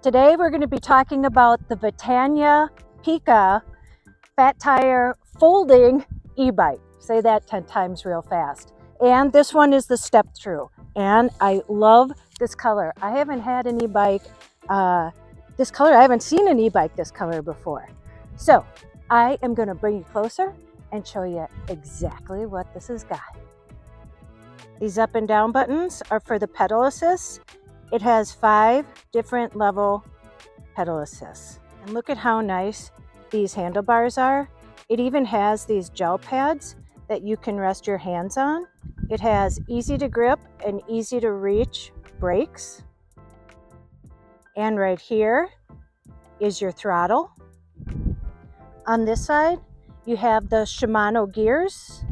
Today we're going to be talking about the Vetanya Pika Fat Tire folding e-bike. Say that 10 times real fast. And this one is the step through. And I love this color. I haven't had an e-bike this color. I haven't seen an e-bike this color before. So I am going to bring you closer and show you exactly what this has got. These up and down buttons are for the pedal assist. It has 5 different level pedal assists. And look at how nice these handlebars are. It even has these gel pads that you can rest your hands on. It has easy to grip and easy to reach brakes. And right here is your throttle. On this side, you have the Shimano gears.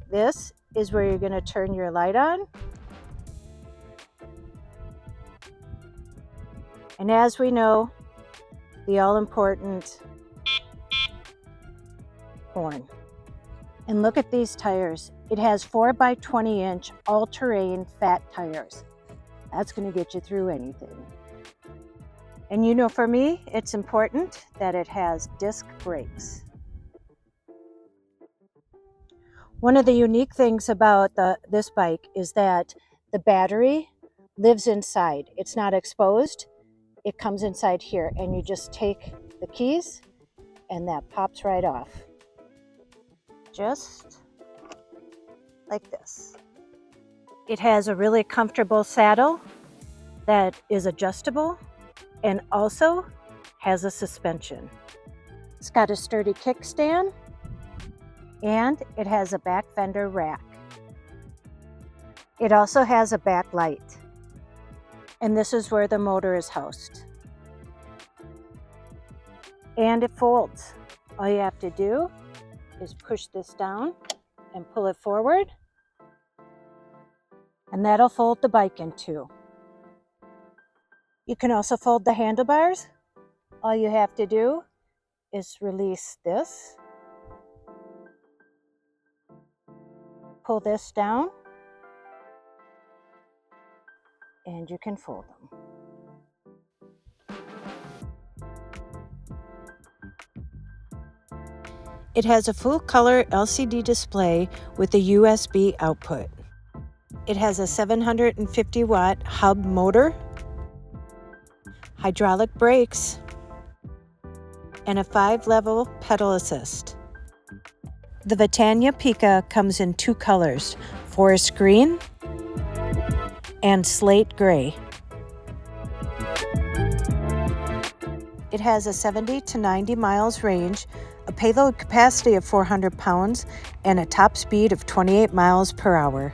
This is where you're going to turn your light on. And as we know, the all-important horn. And look at these tires. It has 4x20-inch all-terrain fat tires. That's going to get you through anything. And you know, for me, it's important that it has disc brakes. One of the unique things about this bike is that the battery lives inside. It's not exposed. It comes inside here, and you just take the keys and that pops right off. Just like this. It has a really comfortable saddle that is adjustable and also has a suspension. It's got a sturdy kickstand and it has a back fender rack. It also has a back light, and this is where the motor is housed. And it folds. All you have to do is push this down and pull it forward, and that'll fold the bike in two. You can also fold the handlebars. All you have to do is release this, pull this down, and you can fold them. It has a full color LCD display with a USB output. It has a 750 watt hub motor, hydraulic brakes, and a 5-level pedal assist. The Vetanya Pika comes in 2 colors, forest green and slate gray. It has a 70 to 90 miles range, a payload capacity of 400 pounds, and a top speed of 28 miles per hour.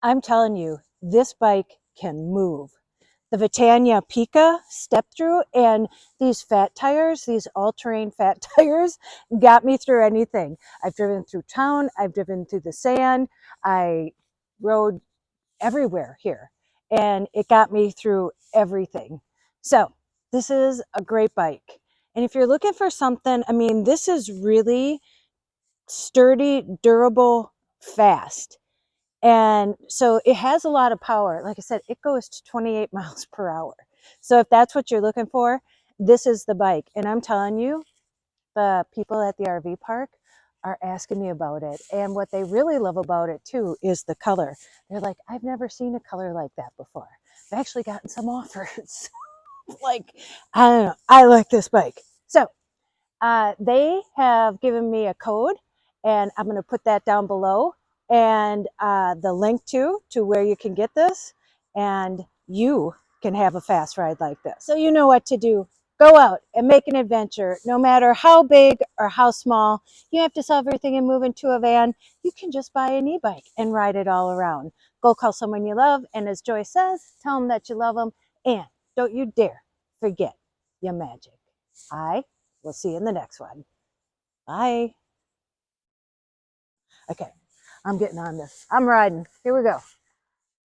I'm telling you, this bike can move. The Vetanya Pika step through and these fat tires, these all-terrain fat tires, got me through anything. I've driven through town, I've driven through the sand, I rode everywhere here, and it got me through everything. So this is a great bike. And if you're looking for something, I mean, this is really sturdy, durable, fast. And so it has a lot of power. Like I said, it goes to 28 miles per hour. So if that's what you're looking for, this is the bike. And I'm telling you, the people at the RV park are asking me about it. And what they really love about it too is the color. They're like, I've never seen a color like that before. I've actually gotten some offers. Like, I don't know. I like this bike. So they have given me a code, and I'm going to put that down below, and the link to where you can get this, and you can have a fast ride like this. So you know what to do. Go out and make an adventure, no matter how big or how small. You have to sell everything and move into a van. You can just buy an e-bike and ride it all around. Go call someone you love, and as Joy says, tell them that you love them, and don't you dare forget your magic. We'll see you in the next one. Bye. Okay, I'm getting on this. I'm riding. Here we go.